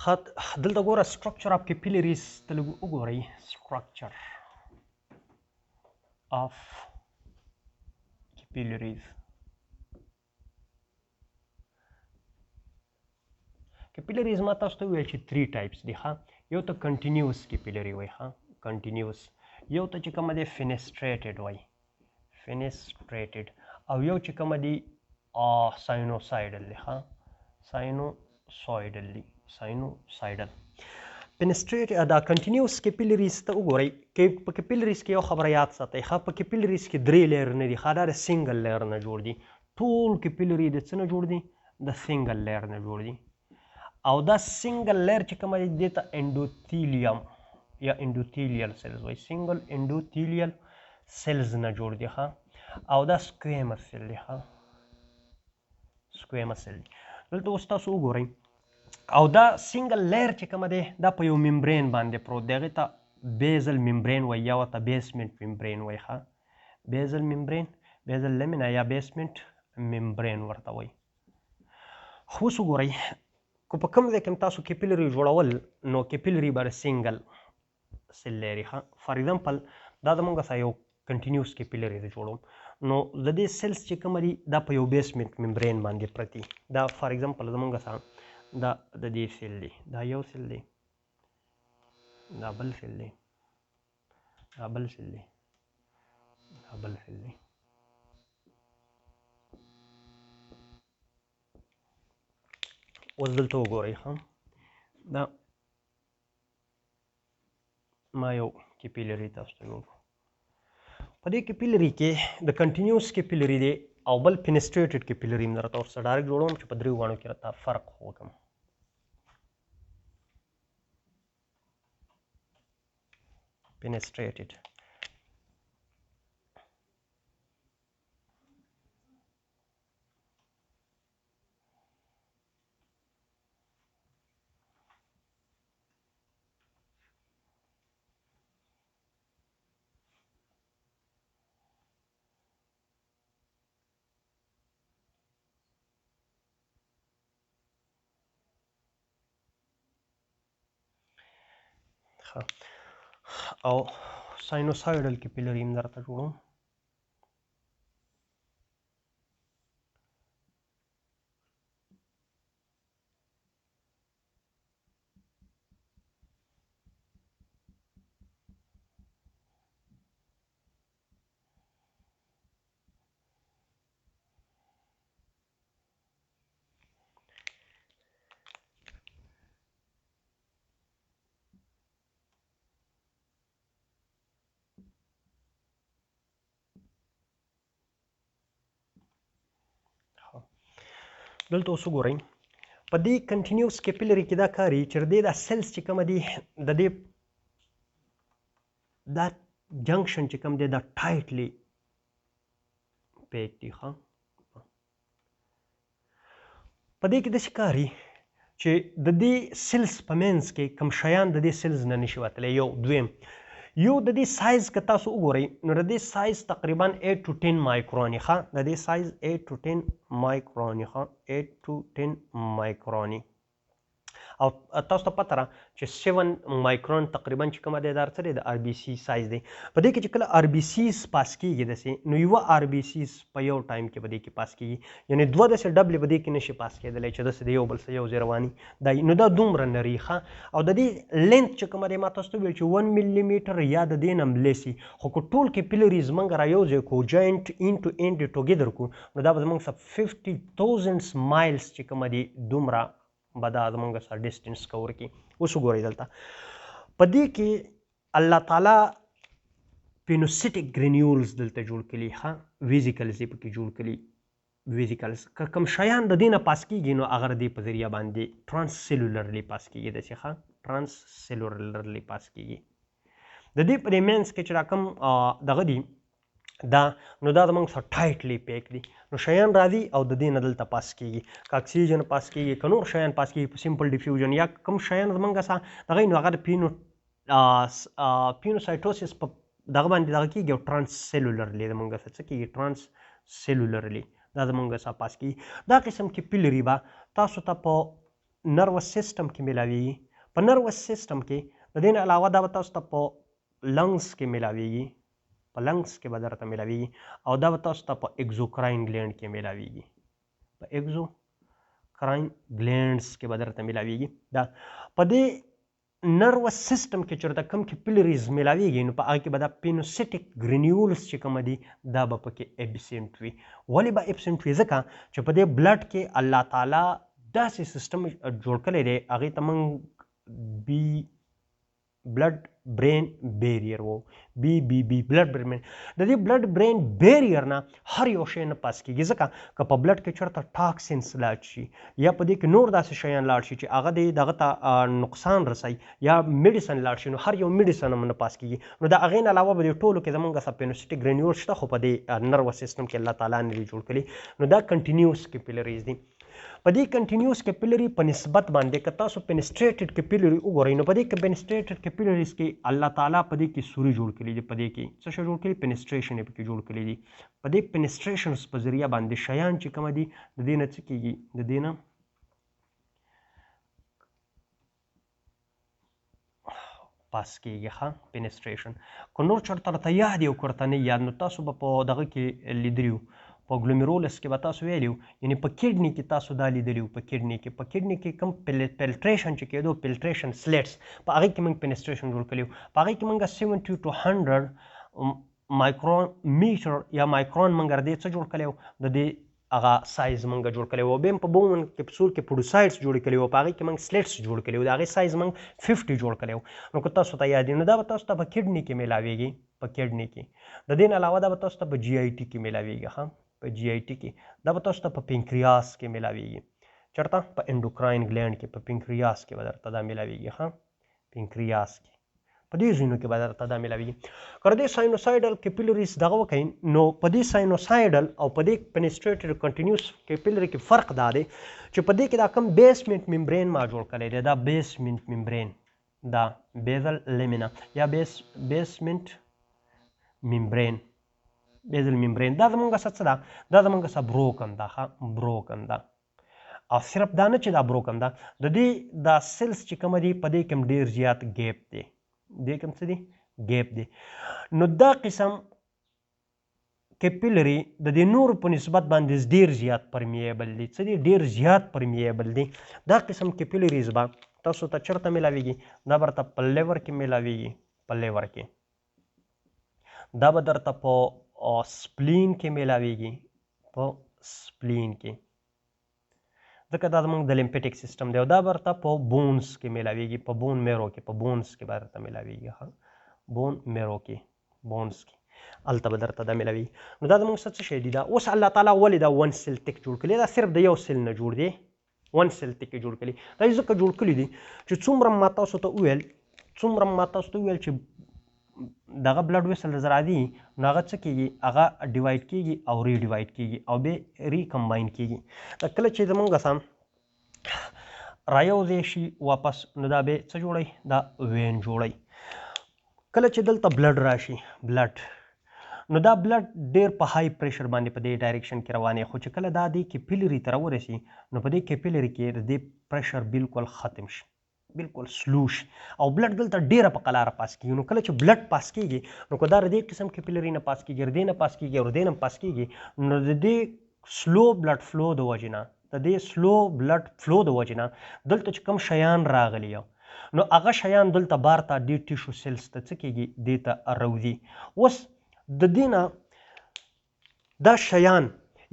خط دلته ګوره structure of capillaries ته لږ وګورئ. structure of capillaries. capillaries ما تاسو ته وویل چې 3 types دي ښه. یو ته continuous capillary وایي ښه continuous، یو ته چې کومه دی fenestrated وایي fenestrated، او یو چې کومه دی sinusoidal دی ښه sinusoidal. fenestrated دا continuous capillaries ته وګورئ. په capillaries کې یو خبره یاد ساتئ ښه، په capillaries کې 3 layer نه دي ښه، دا د single layer نه جوړ دي. ټول capillary د څه نه جوړ دي؟ د single layer نه جوړ دي. او دا single layer چې کومه دی دې ته endothelium یا endothelial cells وایي. single endothelial cells نه جوړ دي ښه. او دا squamous cell دی ښه squamous cell دی. دلته اوس تاسو وګورئ، او دا سنگل لیر چې کومه دی دا په یو ممبرین باندې پروت دی، هغې ته بیزل ممبرین وایي یا ورته بیسمنټ ممبرین وایي ښه. بیزل ممبرین، بیزل لمینه یا بیسمنټ ممبرین ورته وایي. خو اوس وګورئ، که په کوم ځای کې هم تاسو کیپلري جوړول نو کیپلري به سنګل سیل لري ښه. فار ایگزامپل دا زموږ سره یو کنټینیوس کیپلري جوړوم، نو د دې سیلز چې کوم دي دا په یو بیسمنټ ممبرین باندې پرتی. دا فار ایگزامپل زموږ سره دا د دې سیل دی، دا یو سیل دی، دا بل سیل دی، دا بل سیل دی، دا بل سیل دی. اوس دلته وګورئ ښه، دا ما یو کیپیلري تاسو ته جوړ. په دې کیپیلري کې د کنټینیوس کیپیلري دی او بل فینسټریټډ کیپیلري هم درته ورسره ډایرکټ جوړوم چې په دریو غاڼو کې راته فرق وکړم. فینسټریټډ او ساینوسایډل کیپیلري هم درته جوړوم. دلته اوس وګورئ، په دې کنټینیوس کیپیلري کې دا کاري چې د دې دا سیلز چې کومه دي د دې دا جنکشن چې کوم دی دا ټایټلی پیک دي ښه. په دې کې داسې کاري چې د دې سیلز په منځ کې کوم شیان د دې سیلز نه نشي وتلی. یو دویم، یو د دې سایز که تاسو وګورئ نو د دې سایز تقریبا 8 to 10 مایکرونی ښه، د دې سایز 8 to 10 مایکرونی ښه 8 to 10 مایکرونی. او تاسو ته پته را چې 7 مایکرون تقریبا چې کومه دی دا څه دی د آر بي سي سایز دی. په دې کې چې کله آر بي سیز پاس کېږي داسې نو یوه آر بي سیز په یو ټایم کې په دې کې پاس کېږي، یعنې دوه داسې ډبلې په دې کې نشي پاس کېدلی چې داسې د یو بل سره یو ځای رواني دا نو دا دومره نري ښه. او د دې لینث چې کومه دی ما تاسو ته وویل چې 1 ملي میټر یا د دې نه هم لیسي، خو که ټول کیپیلریز موږ را یو ځای کړو جاینټ اینډ ټو اینډ ټوګیدر کړو نو دا به زموږ سره 50,000 مایلز چې کومه دي دومره به دا زموږ سره ډسټنس کور کړي. اوس وګورئ دلته په دې کې الله تعالی پینوسیټک ګرینیولز دلته جوړ کړي ښه، ویزیکلز یې پکې جوړ کړي. ویزیکلز که کوم شیان د دې نه پاس کېږي نو هغه د دې په ذریعه باندې ټرانس سیلولرلی پاس کېږي داسې ښه ټرانس سیلولرلی پاس کېږي. د دې په دې منځ کې چې را کوم دغه دي دا نو دا زموږ سره ټایټلی پیک دي، نو شیان راځي او د دې نه دلته پاس کېږي، که اکسیجن پاس کېږي که نور شیان پاس کېږي په سمپل ډیفیوژن یا کوم شیان زموږ سره دغه نو هغه د پینوسایټوسس په دغه باندې دغه کېږي او ټرانس سیلولرلی زموږ سره څه کېږي ټرانس سیلولرلی دا زموږ سره پاس کېږي. دا قسم کیپیلري به تاسو ته په نروس سیستم کې ملاویږي. په نروس سیستم کې د دې نه علاوه دا به تاسو ته په لنګس کې ملاویږي، په لنګس کې به درته ملاویږي، او دا به تاسو ته په اګزوکراین ګلینډ کې ملاویږي، په اګزوکراین ګلینډز کې به درته ملاویږي. دا په دې نروس سیستم کې چېرته کوم کیپیلریز ملاویږي نو په هغه کې به دا پینوسیټک ګرینیولز چې کومه دي دا به پکې ایبسینټ وي. ولې به ایبسینټ وي؟ ځکه چې په دې بلډ کې الله تعالی داسې سیستم جوړ کړی دی، هغې ته موږ بلډ برین بیریر وو، بی بلډ برین. د دې بلډ برین بیریر نه هر یو شی نه پاس کېږي، ځکه که په بلډ کې چېرته ټاکسینس لاړ شي یا په دې کې نور داسې شیان لاړ شي چې هغه دغه ته نقصان رسوي یا میډیسن لاړ شي، نو هر یو میډیسن هم نه پاس کېږي. نو د هغې نه علاوه به دې ټولو کې زموږ څه پینوسیټک ګرینیول شته، خو په دې نروس سیستم کې الله تعالی نه دي جوړ کړي. نو دا کنټینیوس کیپیلریز دي. په دې کنټینیوس کیپیلري په نسبت باندې که تاسو پینسټریټډ کیپیلري وګورئ نو په دې کې پینسټریټډ کیپیلریز کې الله تعالی په دې کې سوري جوړ کړي دي، په دې کې څه شی جوړ کړي؟ پینسټریشن یې پکې جوړ کړي دي. په دې پینسټریشنز په ذریعه باندې شیان چې کومه دي د دې نه څه کېږي؟ د دې نه پاس کېږي. ښه پینسټریشن که نور چېرته راته یاد یې او که ورته نه یاد نو تاسو به په دغه کې لیدلي وو، په ګلومیرولس کې به تاسو ویلي وو، یعنې په کډني کې تاسو دا لیدلي وو. په کډني کې کوم فلټریشن چې کېدو، فلټریشن سلیټس، په هغې کې موږ پینسټریشن جوړ کړی وو. په هغې کې موږ 70 to 100 مایکرون میټر یا مایکرون موږ د دې څه جوړ کړی وو؟ د دې هغه سایز موږ جوړ کړی وو. بیا په بون کپسول کې پروسایډس جوړ کړي وو، په هغې کې موږ سلیټس جوړ کړي وو، د هغې سایز موږ 50 جوړ کړی وو. نو که تاسو ته یاد وي نو دا به تاسو ته په کډني کې میلاویږي، په کډني کې. د دې نه علاوه دا به تاسو ته په جی آی ټي کې میلاویږي. ښه په جی آی ټي کې دا به تاسو ته په پینکریاس کې میلاویږي، چېرته؟ په انډوکراین ګلینډ کې، په پینکریاس کې به درته دا میلاویږي. ښه پینکریاس کې، په دې ځایونو کې به درته دا میلاویږي. که د دې ساینوسایډل کیپیلریز دغه وکئ نو په دې ساینوسایډل او په دې پینسټریټډ کنټینیوس کیپیلري کې فرق دا دی چې په دې کې دا کوم بیسمنټ ممبرین ما جوړ کړی دی، دا بیسمنټ ممبرین، دا بیزل لیمینا یا بیسمنټ ممبرین، بیزل ممبرین دا زموږ څه ده؟ دا زموږ څه بروکن ده. ښه بروکن ده. او صرف دا نه چې دا بروکن ده، د دې دا سیلز چې کومه دي په دې کې هم ډېر زیات ګیپ دی، دې کوم څه دی؟ ګیپ دی. نو دا قسم کیپیلري د دې نورو په نسبت باندې ډېر زیات پرمیبل دي. څه دي؟ ډېر زیات پرمیبل دي. دا قسم کیپیلریز به تاسو ته چېرته میلاویږي؟ دا به درته په لیور کې میلاویږي، په لیور کې. دا به درته په سپلین کې میلاویږي، په سپلین کې، ځکه دا زموږ د لیمفیټک سیستم دی. او دا به درته په بونز کې میلاویږي، په بون میرو کې، په بونز کې به درته میلاویږي. ښه بون میرو کې، بونز کې، هلته به درته دا میلاویږي. نو دا زموږ څه شی دي؟ دا اوس الله تعالی ولې دا ون سیل ټیک جوړ کړي؟ دا صرف د یو سیل نه جوړ دی، ون سیل ټیک یې جوړ کړي. دا یې ځکه جوړ کړي دي چې څومره ما تاسو ته وویل چې دغه بلډ ویسلز راځي نو هغه څه کېږي؟ هغه ډیوایډ کېږي او ری ډیوایډ کېږي او بیا ریکمباین کېږي. دا کله چې زموږ څه رایوځای شي واپس نو دا بیا څه جوړوي؟ دا وین جوړوي. کله چې دلته بلډ راشي، بلډ، نو دا بلډ ډېر په های پریشر باندې په دې ډایرکشن کې روانې، خو چې کله دا دې کیپیلري ته راورسي نو په دې کیپیلري کې د دې پریشر بالکل ختم شي، بالکل سلو شي او بلډ دلته ډېره په قلاره پاس کېږي. نو کله چې بلډ پاس کېږي نو که دا د دې قسم کیپیلري نه پاس کېږي، د دې نه پاس کېږي او د دې نه پاس کېږي، نو د دې سلو بلډ فلو د وجې نه، د دې سلو بلډ فلو د وجې نه دلته چې کوم شیان راغلي نو هغه شیان دلته بار ته دې ټیشو سیلز ته څه کېږي؟ دې ته راوځي. اوس د دې نه دا شیان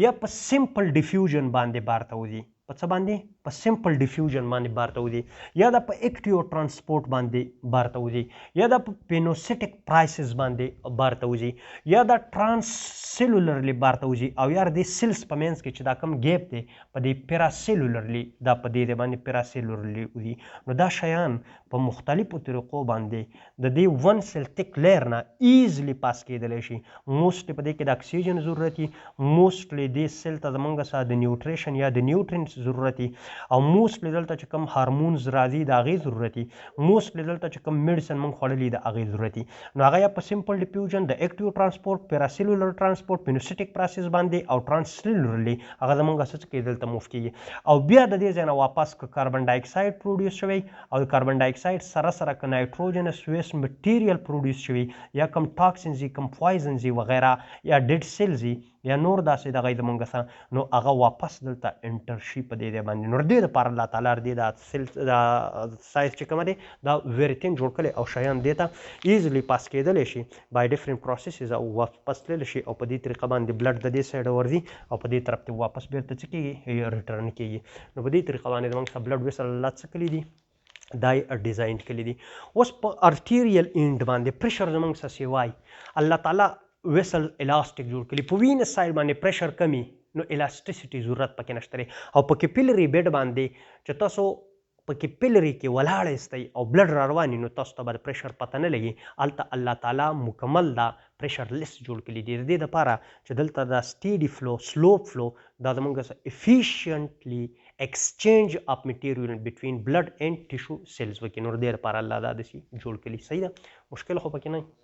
یا په سمپل ډیفیوژن باندې بار ته وځي، په څه باندې؟ په سمپل ډیفیوژن باندې بار ته وځي، یا دا په اکټیو ټرانسپورټ باندې بار ته وځي، یا دا په پینوسیټک پرایسز باندې بار ته وځي، یا دا ټرانس سیلولرلی بار ته وځي، او یا د سیلز په منځ کې چې دا کوم ګیپ دی په دې پیراسیلولرلی، دا په دې باندې پیراسیلولرلی وځي. نو دا شیان په مختلفو طریقو باندې د دې ون سیل ټیک لیر نه ایزلی پاس کېدلی شي. موسټلی په دې کې د اکسیجن ضرورت وي، موسټلی دې سیل ته زموږ سره د نیوټریشن یا د نیوټرینټس ضرورت وي، او موسټلی دلته چې کوم هارمونز راځي د هغې ضرورت دي، موسټلی دلته چې کوم میډیسن موږ خوړلي د هغې ضرورت دي. نو هغه یا په سمپل ډیفیوژن د اکټیو ترانسپورټ، پیراسیلولر ترانسپورټ، پینوسیټیک پروسس باندې او ټرانسسیلولرلی هغه زموږ څه کوي دلته موف کیږي. او بیا د دې ځای نه واپس که کاربن ډای اکساید پروډیوس شوی او د کاربن ډای اکساید سره سره که نایټروجنس ویسټ مټیریل پروډیوس شوي یا کم ټاکسینز کم پوایزنز وغیره یا ډیډ سیلز یا نور داسې دغه زموږ څه نو هغه واپس دلته انټر شي په دې باندې. نو دې دپاره الله تعالی دې دا سیلز دا سایز چې کومه دی دا ویری تھین جوړ کړی او شیان دې ته ایزلی پاس کېدلی شي بای ډفرنٹ پروسیسز او واپس تللی شي او په دې طریقه باندې بلډ د دې سایډه ورځي او په دې طرف ته واپس بیرته څه کېږي ریټرن کېږي. نو په دې طریقه باندې زموږ څخه بلډ ویسل الله څه کړي دي دا یې ډیزاین کړي دي. اوس په ارټیریل اینډ باندې پریشر زموږ څه سیوای الله تعالی ویسل الاسټیک جوړ کړي. په وینس سایډ باندې پریشر کمی نو الاسټیسټي ضرورت پکې نشته دی او په کیپیلري بیډ باندې چې تاسو په کیپیلري کې ولاړ استئ او بلډ را رواني نو تاسو ته به پریشر پته نه لګي. هلته الله تعالی مکمل دا پریشر لیست جوړ کړي دي د دې دپاره چې دلته دا سټیډي فلو سلوپ فلو دا زموږ افیشینټلی ایکسچینج اف میټیریل بټوین بلډ اینډ ټیشو سیلز وکړي. نو د دې لپاره الله دا داسې جوړ کړي. صحیح ده، مشکل خو پکې نه